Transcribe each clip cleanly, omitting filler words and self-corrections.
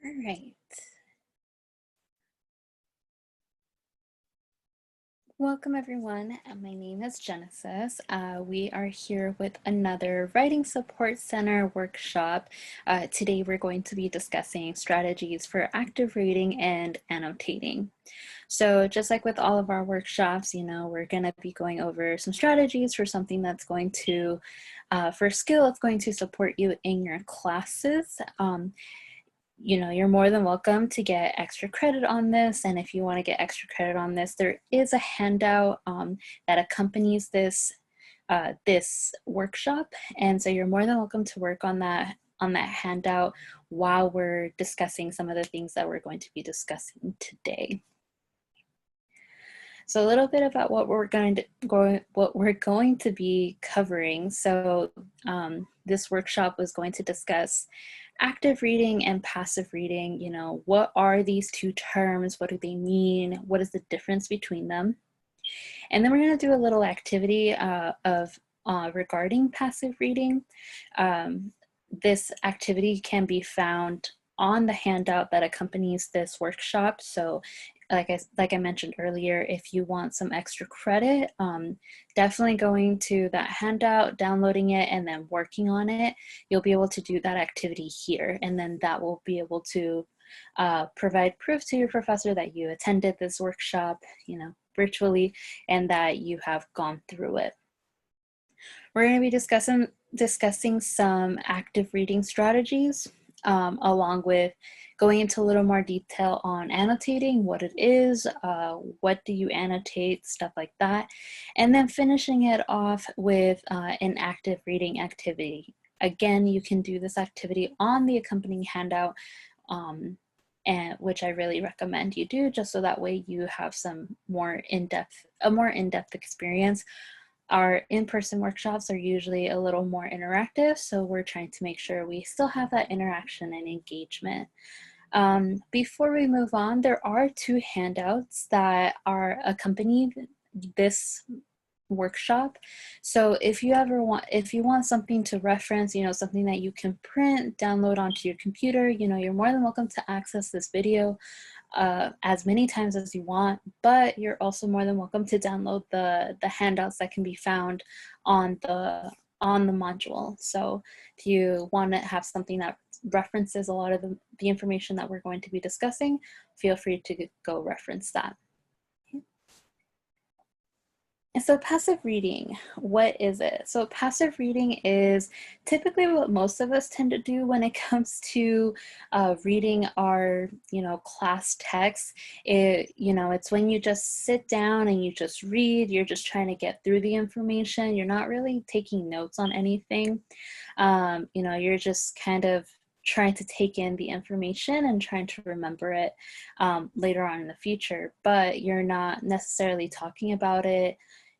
All right. Welcome everyone. My name is Genesis. We are here with another Writing Support Center workshop. Today we're going to be discussing strategies for active reading and annotating. So just like with all of our workshops, we're going to be going over some strategies for something that's going to, for a skill that's going to support you in your classes. You're more than welcome to get extra credit on this. And if you want to get extra credit on this, there is a handout that accompanies this workshop. And so you're more than welcome to work on that handout while we're discussing some of the things that we're going to be discussing today. So a little bit about what we're going to be covering. So this workshop was going to discuss active reading and passive reading. What are these two terms? What do they mean? What is the difference between them? And then we're going to do a little activity regarding passive reading. This activity can be found on the handout that accompanies this workshop. So like I mentioned earlier, if you want some extra credit, definitely going to that handout, downloading it, and then working on it. You'll be able to do that activity here, and then that will be able to provide proof to your professor that you attended this workshop, virtually, and that you have gone through it. We're going to be discussing some active reading strategies, along with going into a little more detail on annotating, what it is, what do you annotate, stuff like that, and then finishing it off with an active reading activity. Again, you can do this activity on the accompanying handout, and which I really recommend you do, just so that way you have a more in-depth experience. Our in-person workshops are usually a little more interactive, so we're trying to make sure we still have that interaction and engagement. Before we move on, there are two handouts that are accompanying this workshop. So if you want something to reference, something that you can print, download onto your computer, you're more than welcome to access this video as many times as you want, but you're also more than welcome to download the handouts that can be found on the module. So if you want to have something that references a lot of the information that we're going to be discussing, feel free to go reference that. And so passive reading, what is it? So passive reading is typically what most of us tend to do when it comes to reading our, class texts. It's when you just sit down and you just read, you're just trying to get through the information. You're not really taking notes on anything. You're just kind of trying to take in the information and trying to remember it later on in the future, but you're not necessarily talking about it.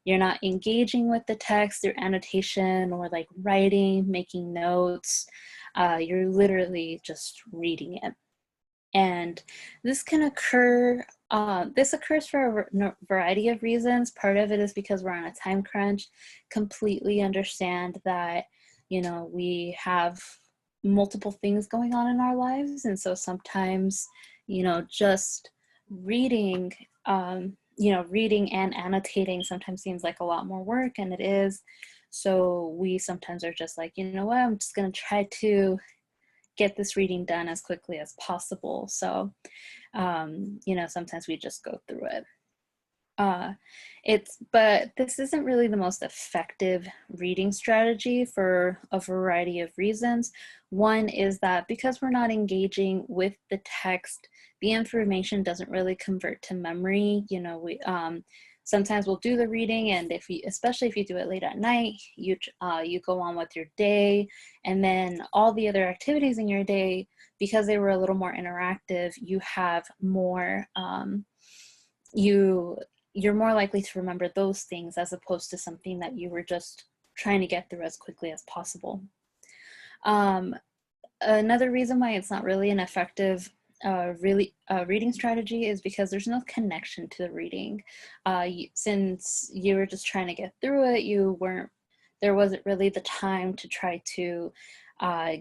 You're not engaging with the text through annotation or like writing, making notes. You're literally just reading it. And this can occur, this occurs for a variety of reasons. Part of it is because we're on a time crunch. Completely understand that, we have multiple things going on in our lives. And so sometimes, just reading, reading and annotating sometimes seems like a lot more work, and it is. So we sometimes are just like, what, I'm just going to try to get this reading done as quickly as possible. So, sometimes we just go through it. But this isn't really the most effective reading strategy for a variety of reasons. One is that because we're not engaging with the text, the information doesn't really convert to memory. We sometimes we'll do the reading, and especially if you do it late at night, you go on with your day, and then all the other activities in your day, because they were a little more interactive, you have more you're more likely to remember those things as opposed to something that you were just trying to get through as quickly as possible. Another reason why it's not really an effective reading strategy is because there's no connection to the reading. Since you were just trying to get through it, there wasn't really the time to try to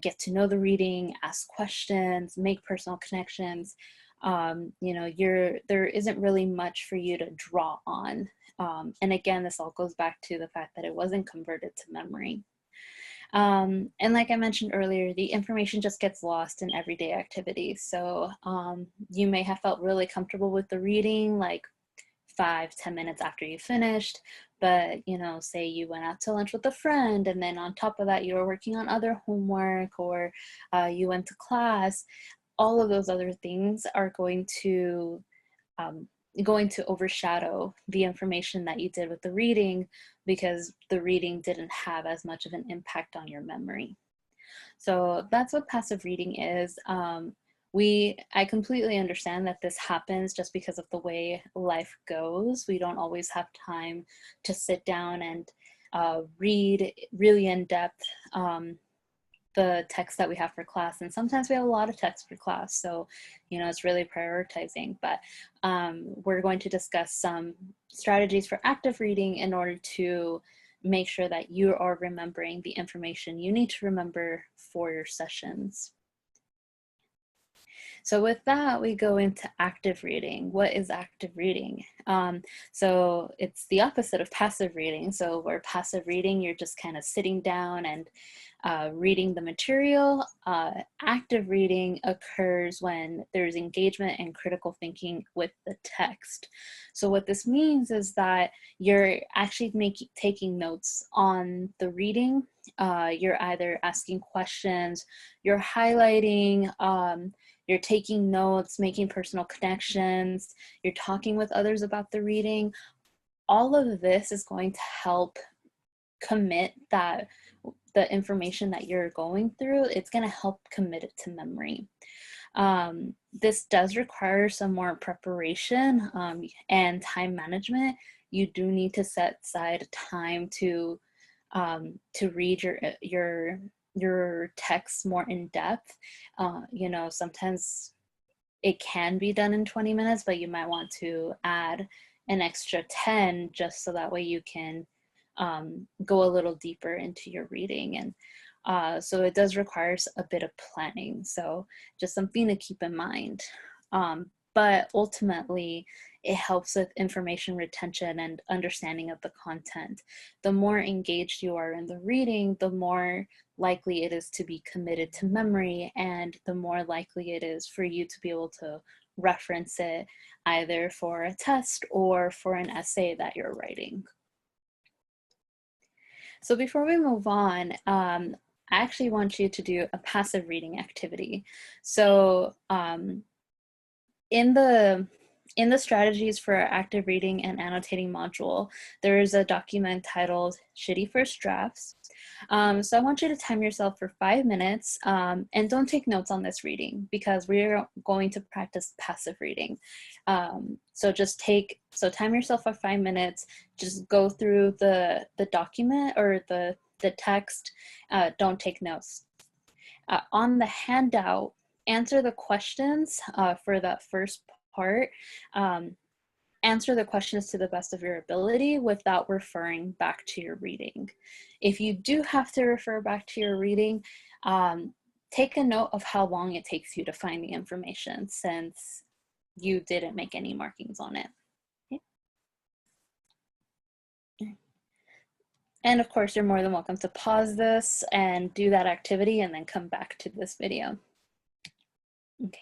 get to know the reading, ask questions, make personal connections. You know, there isn't really much for you to draw on. And again, this all goes back to the fact that it wasn't converted to memory. And like I mentioned earlier, the information just gets lost in everyday activities. So you may have felt really comfortable with the reading, like 5-10 minutes after you finished, but you know, say you went out to lunch with a friend, and then on top of that you were working on other homework, or you went to class. All of those other things are um, going to overshadow the information that you did with the reading, because the reading didn't have as much of an impact on your memory. So that's what passive reading is. I completely understand that this happens just because of the way life goes. We don't always have time to sit down and read really in depth the text that we have for class. And sometimes we have a lot of text for class. So, you know, it's really prioritizing. But we're going to discuss some strategies for active reading in order to make sure that you are remembering the information you need to remember for your sessions. So with that, we go into active reading. What is active reading? So it's the opposite of passive reading. So where passive reading, you're just kind of sitting down and reading the material. Active reading occurs when there's engagement and critical thinking with the text. So what this means is that you're actually taking notes on the reading. You're either asking questions, you're highlighting, you're taking notes, making personal connections, you're talking with others about the reading. All of this is going to help commit that the information that you're going through, it's going to help commit it to memory. This does require some more preparation and time management. You do need to set aside time to read your text more in depth. You know, sometimes it can be done in 20 minutes, but you might want to add an extra 10 just so that way you can go a little deeper into your reading. And so it does require a bit of planning. So just something to keep in mind. But ultimately, it helps with information retention and understanding of the content. The more engaged you are in the reading, the more likely it is to be committed to memory, and the more likely it is for you to be able to reference it either for a test or for an essay that you're writing. So before we move on, I actually want you to do a passive reading activity. So in the strategies for active reading and annotating module, there is a document titled Shitty First Drafts. So I want you to time yourself for 5 minutes, and don't take notes on this reading because we're going to practice passive reading. So time yourself for 5 minutes, just go through the document or the text, don't take notes. On the handout, answer the questions for that first part. Answer the questions to the best of your ability without referring back to your reading. If you do have to refer back to your reading, take a note of how long it takes you to find the information, since you didn't make any markings on it. Okay. And of course, you're more than welcome to pause this and do that activity and then come back to this video. Okay.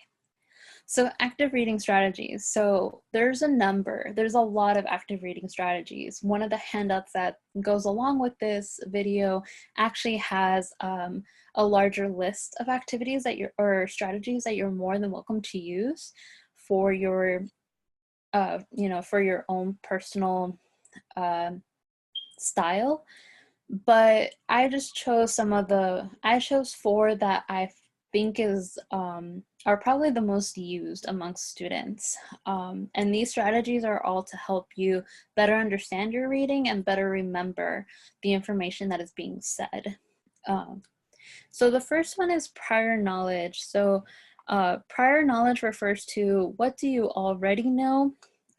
So active reading strategies. So there's a lot of active reading strategies. One of the handouts that goes along with this video actually has a larger list of activities or strategies that you're more than welcome to use for your, for your own personal style. But I just chose I chose 4 that I think are probably the most used amongst students. And these strategies are all to help you better understand your reading and better remember the information that is being said. So the first one is prior knowledge. So prior knowledge refers to what do you already know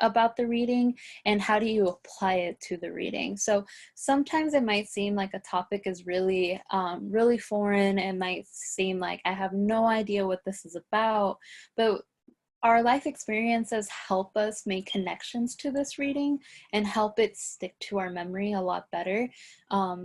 about the reading, and how do you apply it to the reading. So sometimes it might seem like a topic is really, really foreign. It might seem like I have no idea what this is about, but our life experiences help us make connections to this reading and help it stick to our memory a lot better.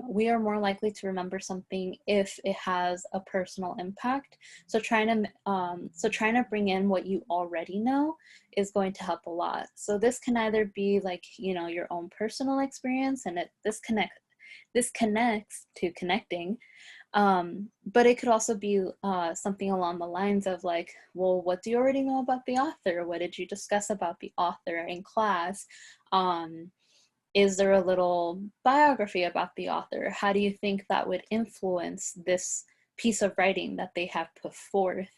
We are more likely to remember something if it has a personal impact. So trying to bring in what you already know is going to help a lot. So this can either be like, you know, your own personal experience, and this connects to connecting. But it could also be something along the lines of like, well, what do you already know about the author? What did you discuss about the author in class? Is there a little biography about the author? How do you think that would influence this piece of writing that they have put forth?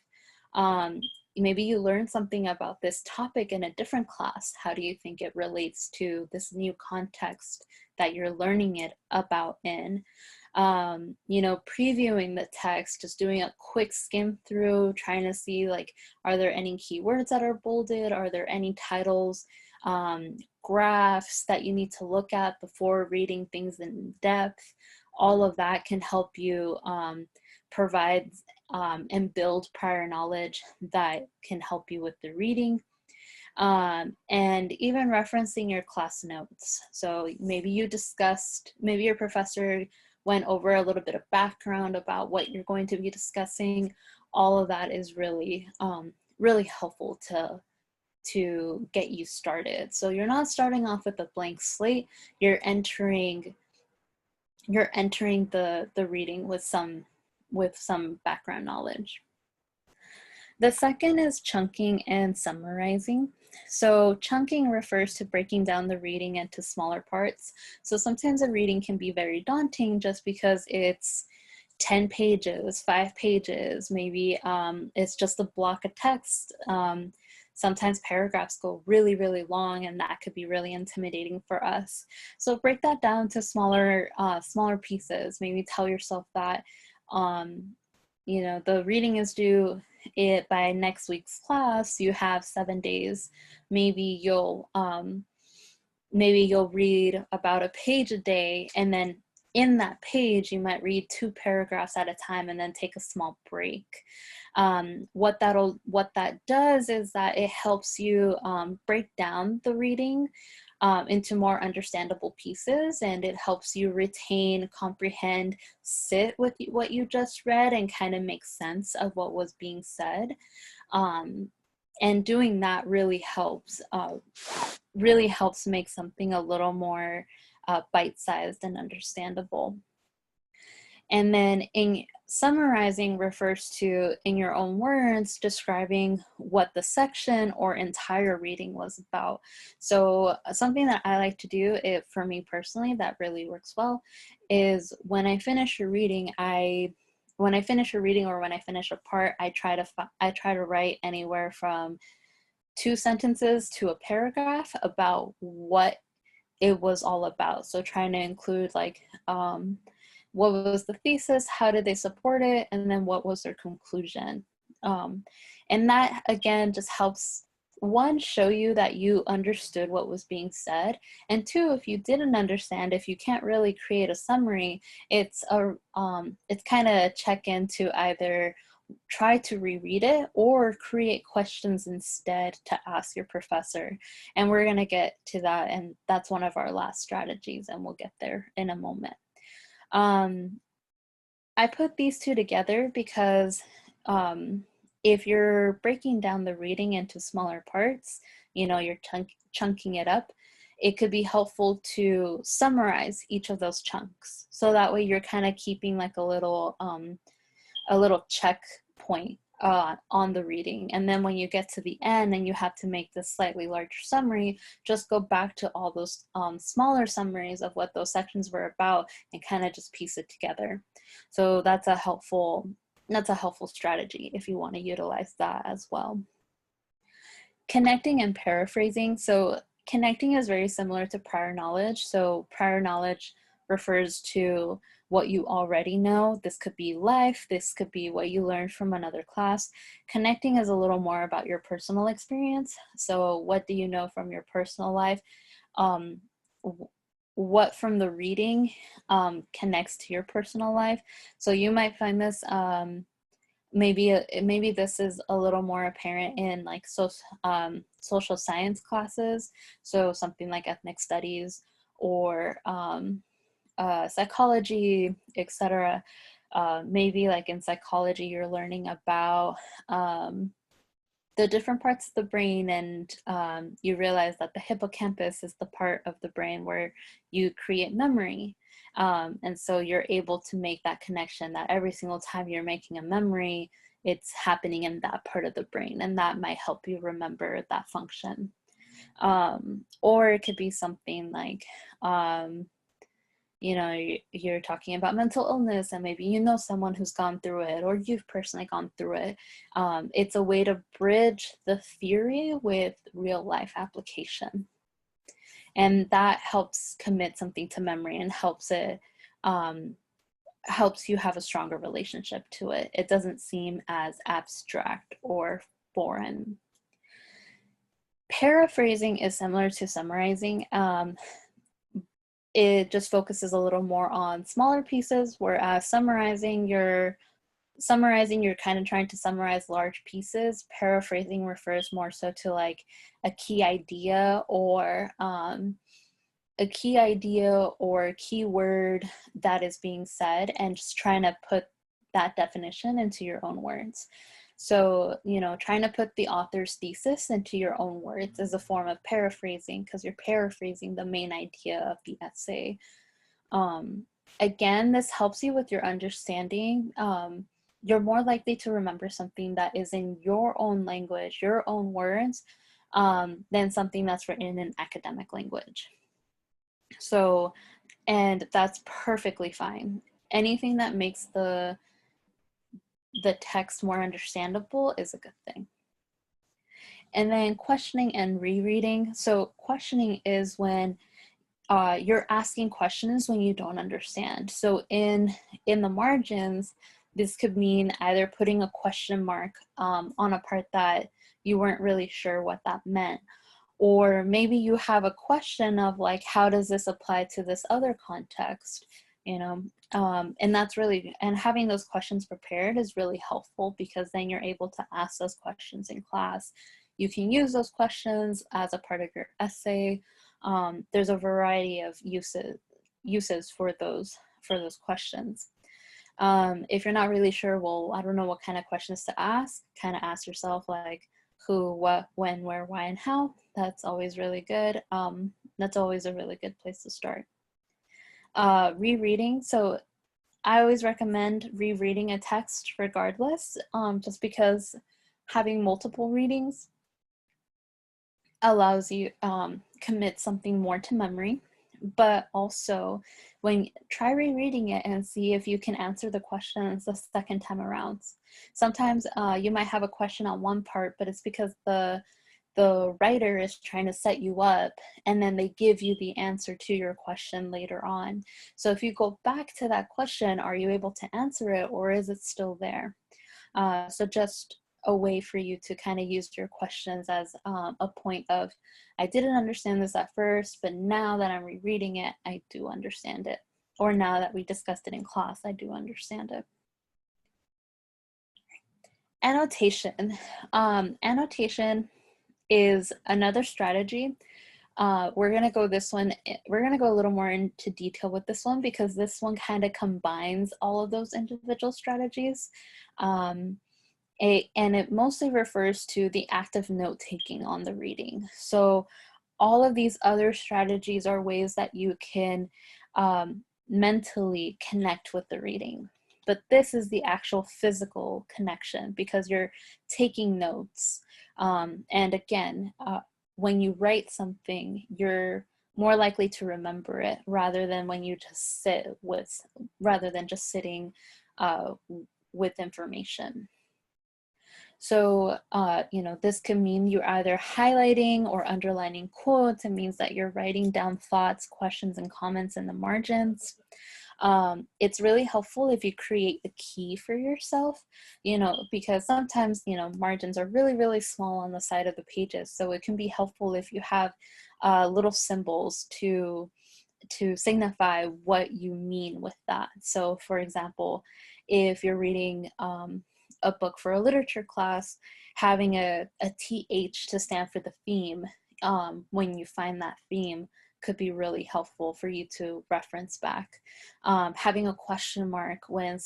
Maybe you learned something about this topic in a different class. How do you think it relates to this new context that you're learning it about in? You know, previewing the text, just doing a quick skim through, trying to see like, are there any keywords that are bolded? Are there any titles, graphs that you need to look at before reading things in depth? All of that can help you provide and build prior knowledge that can help you with the reading. And even referencing your class notes. So maybe maybe your professor went over a little bit of background about what you're going to be discussing. All of that is really, really helpful to get you started. So you're not starting off with a blank slate, you're entering the reading with some background knowledge. The second is chunking and summarizing. So chunking refers to breaking down the reading into smaller parts. So sometimes a reading can be very daunting just because it's 10 pages, 5 pages, maybe it's just a block of text. Sometimes paragraphs go really, really long, and that could be really intimidating for us. So break that down to smaller pieces. Maybe tell yourself that, you know, the reading is due by next week's class. You have 7 days. Maybe you'll read about a page a day, and then in that page you might read 2 paragraphs at a time and then take a small break. What that does is that it helps you break down the reading into more understandable pieces, and it helps you retain, comprehend, sit with what you just read and kind of make sense of what was being said. And doing that really helps make something a little more bite-sized and understandable. And then in summarizing refers to, in your own words, describing what the section or entire reading was about. So something that I like to do, for me personally, that really works well, is when I finish a reading, or when I finish a part, I try to write anywhere from 2 sentences to a paragraph about what it was all about. So trying to include like, what was the thesis, how did they support it, and then what was their conclusion. And that, again, just helps, 1, show you that you understood what was being said, and 2, if you didn't understand, if you can't really create a summary, it's kind of check in to either try to reread it or create questions instead to ask your professor. And we're going to get to that, and that's one of our last strategies, and we'll get there in a moment. I put these 2 together because if you're breaking down the reading into smaller parts, you know, you're chunking it up, it could be helpful to summarize each of those chunks. So that way you're kind of keeping like a little checkpoint on the reading. And then when you get to the end and you have to make this slightly larger summary, just go back to all those smaller summaries of what those sections were about and kind of just piece it together. So that's a helpful strategy if you want to utilize that as well. Connecting and paraphrasing. So connecting is very similar to prior knowledge. So prior knowledge refers to what you already know. This could be life, this could be what you learned from another class. Connecting is a little more about your personal experience. So what do you know from your personal life? Um, what from the reading connects to your personal life. So you might find this maybe this is a little more apparent in like social science classes, so something like ethnic studies or psychology, etc. Maybe like in psychology you're learning about the different parts of the brain, and you realize that the hippocampus is the part of the brain where you create memory. And so you're able to make that connection that every single time you're making a memory, it's happening in that part of the brain, and that might help you remember that function. Or it could be something like, you know, you're talking about mental illness and maybe you know someone who's gone through it or you've personally gone through it. It's a way to bridge the theory with real life application. And that helps commit something to memory and helps you have a stronger relationship to it. It doesn't seem as abstract or foreign. Paraphrasing is similar to summarizing. It just focuses a little more on smaller pieces, whereas summarizing, you're kind of trying to summarize large pieces. Paraphrasing refers more so to like a key idea or a key word that is being said, and just trying to put that definition into your own words. So, you know, trying to put the author's thesis into your own words is a form of paraphrasing, because you're paraphrasing the main idea of the essay. Again, this helps you with your understanding. You're more likely to remember something that is in your own language, your own words, than something that's written in an academic language. So, and that's perfectly fine. Anything that makes the text more understandable is a good thing. And then questioning and rereading. So questioning is when you're asking questions when you don't understand. So in the margins, this could mean either putting a question mark on a part that you weren't really sure what that meant. Or maybe you have a question of like, how does this apply to this other context? You know, and that's really, and having those questions prepared is really helpful, because then you're able to ask those questions in class. You can use those questions as a part of your essay. There's a variety of uses for those questions. If you're not really sure, well, I don't know what kind of questions to ask, kind of ask yourself like, who, what, when, where, why, and how. That's always really good. That's always a really good place to start. Rereading. So I always recommend rereading a text regardless, just because having multiple readings allows you commit something more to memory. But also try rereading it and see if you can answer the questions the second time around. Sometimes you might have a question on one part, but it's because the writer is trying to set you up, and then they give you the answer to your question later on. So if you go back to that question, are you able to answer it, or is it still there? So just a way for you to kind of use your questions as a point of, I didn't understand this at first, but now that I'm rereading it, I do understand it. Or now that we discussed it in class, I do understand it. Annotation. Annotation is another strategy. We're gonna go a little more into detail with this one, because this one kind of combines all of those individual strategies. And it mostly refers to the act of note-taking on the reading. So all of these other strategies are ways that you can mentally connect with the reading. But this is the actual physical connection, because you're taking notes. And again, when you write something, you're more likely to remember it rather than when you just just sitting with information. So, you know, this can mean you're either highlighting or underlining quotes. It means that you're writing down thoughts, questions, and comments in the margins. It's really helpful if you create the key for yourself, because sometimes, margins are really, really small on the side of the pages. So it can be helpful if you have little symbols to signify what you mean with that. So for example, if you're reading a book for a literature class, having a TH to stand for the theme, when you find that theme, could be really helpful for you to reference back. Having a question mark when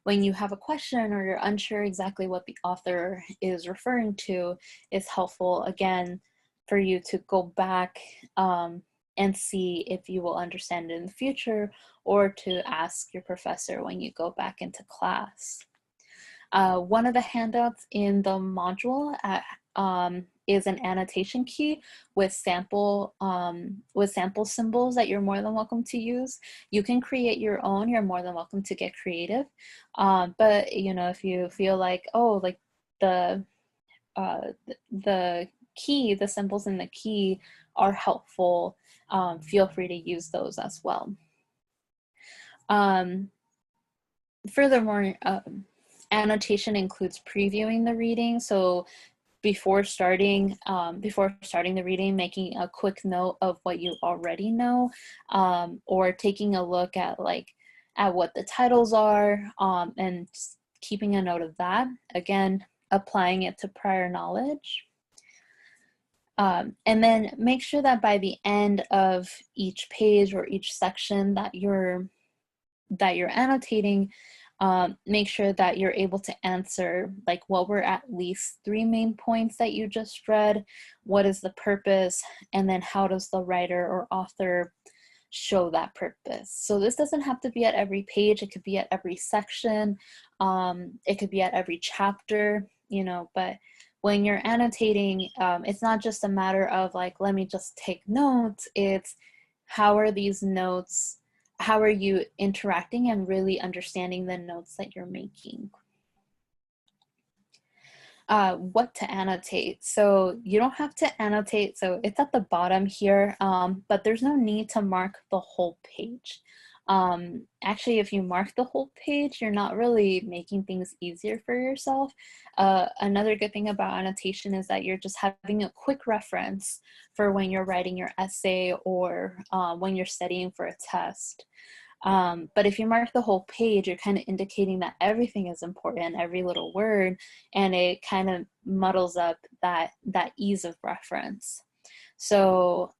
you have a question or you're unsure exactly what the author is referring to, is helpful, again, for you to go back and see if you will understand it in the future, or to ask your professor when you go back into class. One of the handouts in the module is an annotation key with sample symbols that you're more than welcome to use. You can create your own. You're more than welcome to get creative. But if you feel like, the key, the symbols in the key are helpful, feel free to use those as well. Furthermore, annotation includes previewing the reading. So before starting the reading, making a quick note of what you already know, or taking a look at what the titles are, and keeping a note of that. Again, applying it to prior knowledge. And then make sure that by the end of each page or each section that you're annotating, make sure that you're able to answer what were at least 3 main points that you just read, what is the purpose, and then how does the writer or author show that purpose. So this doesn't have to be at every page, it could be at every section, it could be at every chapter, but when you're annotating, it's not just a matter of let me just take notes. It's how are these notes, how are you interacting and really understanding the notes that you're making. What to annotate. So you don't have to annotate, so it's at the bottom here, but there's no need to mark the whole page. Actually, if you mark the whole page, you're not really making things easier for yourself. Another good thing about annotation is that you're just having a quick reference for when you're writing your essay, or when you're studying for a test. But if you mark the whole page, you're kind of indicating that everything is important, every little word, and it kind of muddles up that ease of reference. So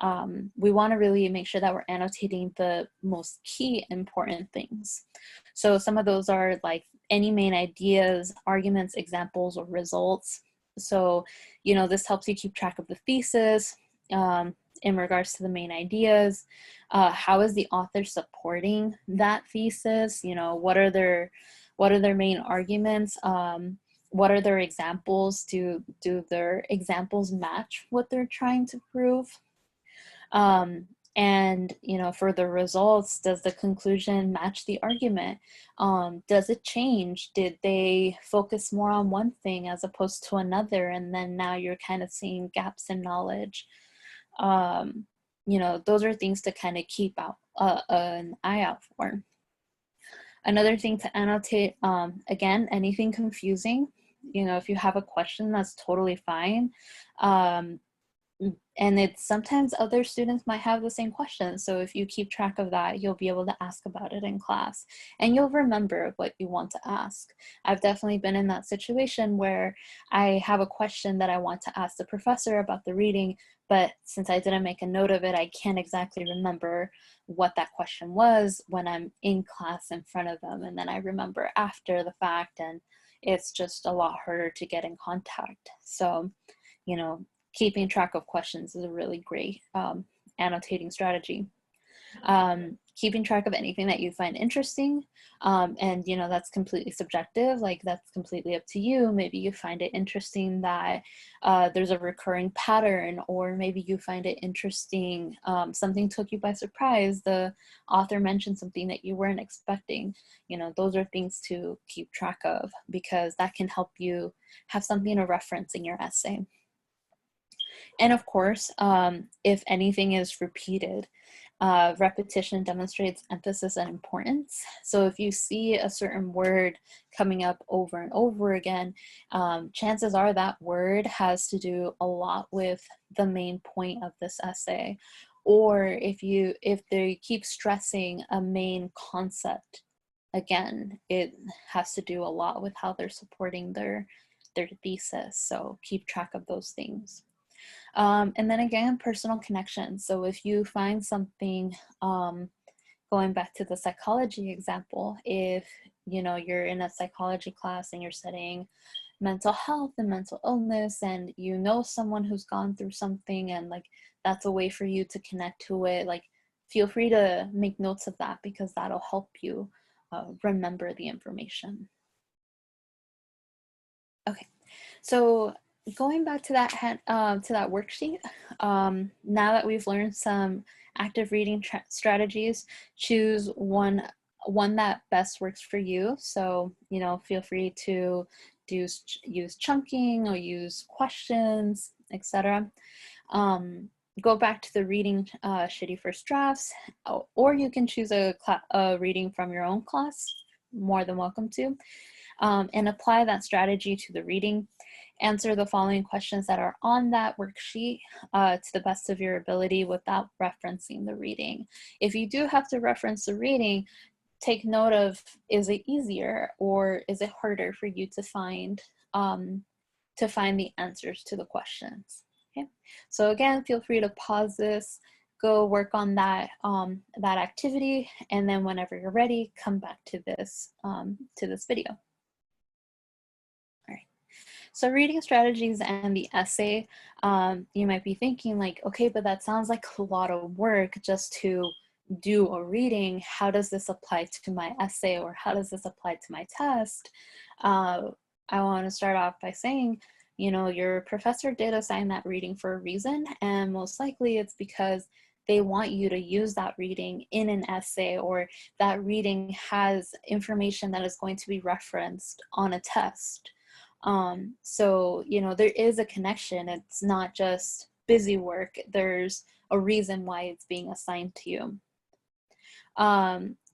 we want to really make sure that we're annotating the most key important things. So some of those are any main ideas, arguments, examples, or results. So, this helps you keep track of the thesis in regards to the main ideas. How is the author supporting that thesis? What are their main arguments? What are their examples? Do their examples match what they're trying to prove? And for the results, does the conclusion match the argument? Does it change? Did they focus more on one thing as opposed to another, and then now you're kind of seeing gaps in knowledge? Those are things to kind of keep an eye out for. Another thing to annotate, again, anything confusing. If you have a question, that's totally fine. And it's sometimes other students might have the same question. So if you keep track of that, you'll be able to ask about it in class, and you'll remember what you want to ask. I've definitely been in that situation where I have a question that I want to ask the professor about the reading, but since I didn't make a note of it, I can't exactly remember what that question was when I'm in class in front of them. And then I remember after the fact, and it's just a lot harder to get in contact. So, keeping track of questions is a really great annotating strategy. Keeping track of anything that you find interesting, and that's completely subjective, that's completely up to you. Maybe you find it interesting that there's a recurring pattern, or maybe you find it interesting, something took you by surprise, the author mentioned something that you weren't expecting. Those are things to keep track of, because that can help you have something to reference in your essay. And of course, if anything is repeated, Repetition demonstrates emphasis and importance. So if you see a certain word coming up over and over again, chances are that word has to do a lot with the main point of this essay. Or if they keep stressing a main concept, again, it has to do a lot with how they're supporting their thesis. So keep track of those things. And then again, personal connection. So if you find something, going back to the psychology example, if you're in a psychology class and you're studying mental health and mental illness, and someone who's gone through something, and like that's a way for you to connect to it, like feel free to make notes of that, because that'll help you remember the information. Okay, so going back to that worksheet, now that we've learned some active reading strategies, choose one that best works for you. So feel free to use chunking or use questions, etc. Go back to the reading shitty first drafts, or you can choose a reading from your own class. More than welcome to. And apply that strategy to the reading. Answer the following questions that are on that worksheet to the best of your ability without referencing the reading. If you do have to reference the reading, take note of, is it easier or is it harder for you to find the answers to the questions? Okay, so again, feel free to pause this, go work on that activity, and then whenever you're ready, come back to this video. So reading strategies and the essay, you might be thinking like, okay, but that sounds like a lot of work just to do a reading. How does this apply to my essay, or how does this apply to my test? I want to start off by saying, your professor did assign that reading for a reason, and most likely it's because they want you to use that reading in an essay, or that reading has information that is going to be referenced on a test. So, there is a connection. It's not just busy work. There's a reason why it's being assigned to you.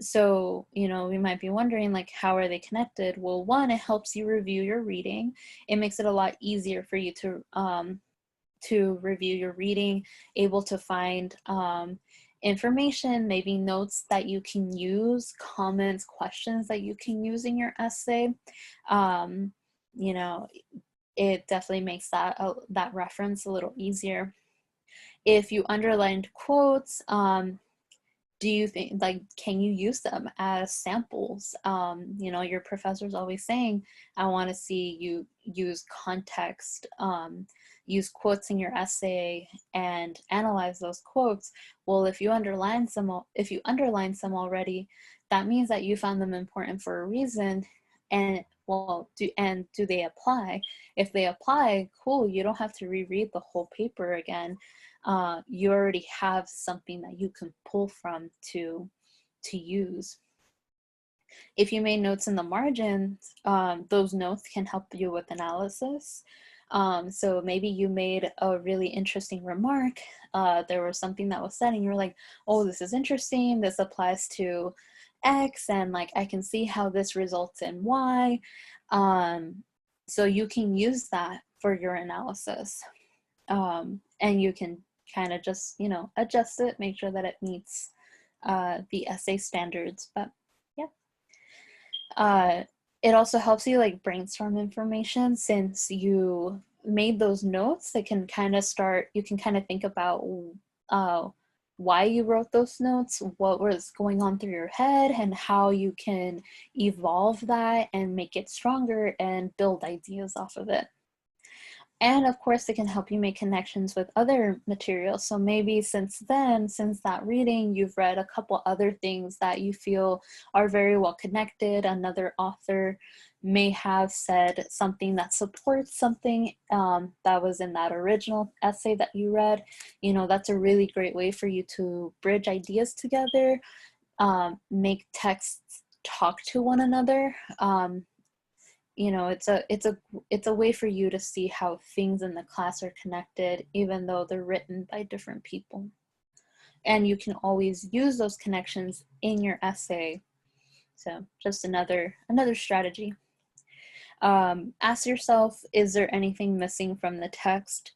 So, we might be wondering, like, how are they connected? Well, one, it helps you review your reading. It makes it a lot easier for you to review your reading, able to find information, maybe notes that you can use, comments, questions that you can use in your essay. It definitely makes that reference a little easier. If you underlined quotes, do you think, like, can you use them as samples? Your professor's always saying, I want to see you use context, use quotes in your essay and analyze those quotes. Well, if you underline some already, that means that you found them important for a reason. And do they apply? If they apply, cool, you don't have to reread the whole paper again. You already have something that you can pull from to use. If you made notes in the margins, those notes can help you with analysis. So maybe you made a really interesting remark. There was something that was said and you were like, oh, this is interesting. This applies to X, and like I can see how this results in Y. So you can use that for your analysis. And you can kind of just, adjust it, make sure that it meets the essay standards. But yeah. It also helps you like brainstorm information. Since you made those notes, you can kind of think about why you wrote those notes, what was going on through your head, and how you can evolve that and make it stronger and build ideas off of it. And of course, it can help you make connections with other materials. So maybe since that reading, you've read a couple other things that you feel are very well connected. Another author may have said something that supports something that was in that original essay that you read. That's a really great way for you to bridge ideas together, make texts talk to one another. It's a way for you to see how things in the class are connected, even though they're written by different people. and you can always use those connections in your essay. So just another strategy. Ask yourself, is there anything missing from the text?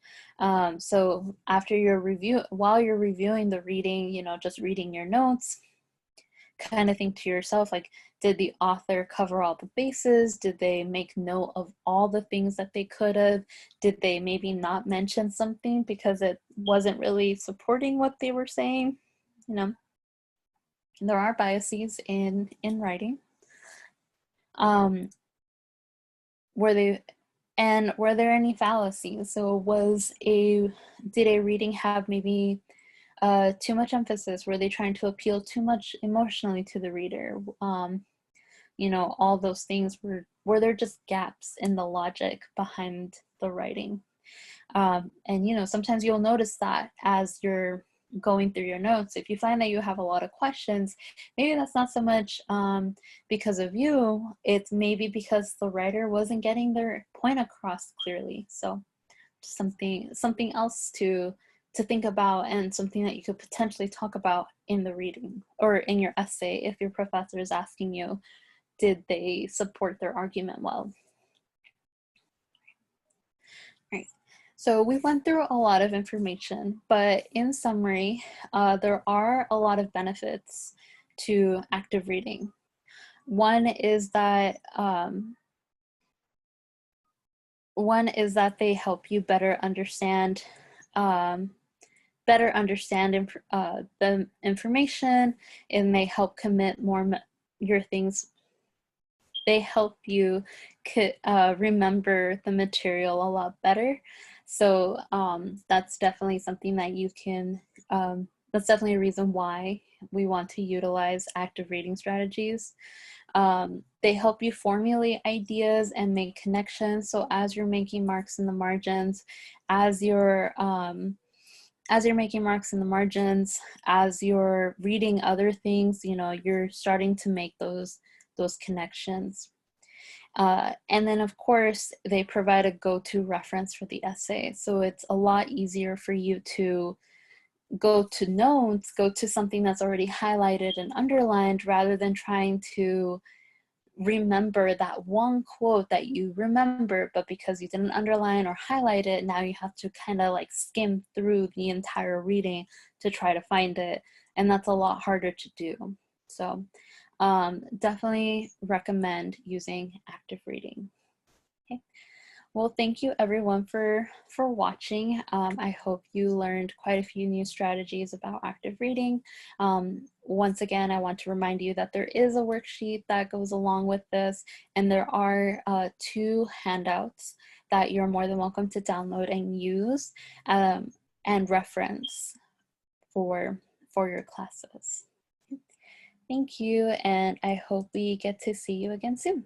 So after your review, while you're reviewing the reading, you know, just reading your notes, kind of think to yourself, like, did the author cover all the bases? Did they make note of all the things that they could have? Did they maybe not mention something because it wasn't really supporting what they were saying? You know, there are biases in writing. Were there any fallacies? So did a reading have maybe too much emphasis? Were they trying to appeal too much emotionally to the reader? You know, all those things. Were there just gaps in the logic behind the writing? And you know, sometimes you'll notice that as you're going through your notes. If you find that you have a lot of questions, maybe that's not so much because of you, it's maybe because the writer wasn't getting their point across clearly. So something else to think about, and something that you could potentially talk about in the reading or in your essay if your professor is asking you, did they support their argument well? Right. So we went through a lot of information, but in summary, there are a lot of benefits to active reading. One is that they help you better understand the information, and they help commit more your things. They help you remember the material a lot better. So that's definitely something that you can, that's definitely a reason why we want to utilize active reading strategies. They help you formulate ideas and make connections. So as you're making marks in the margins, as you're making marks in the margins, as you're reading other things, you know, you're starting to make those connections. And then of course, they provide a go-to reference for the essay. So it's a lot easier for you to go to notes, go to something that's already highlighted and underlined, rather than trying to remember that one quote that you remember, but because you didn't underline or highlight it, now you have to kind of like skim through the entire reading to try to find it. And that's a lot harder to do. So definitely recommend using active reading. Okay. Well, thank you everyone for watching. I hope you learned quite a few new strategies about active reading. Once again, I want to remind you that there is a worksheet that goes along with this, and there are 2 handouts that you're more than welcome to download and use and reference for your classes. Thank you, and I hope we get to see you again soon.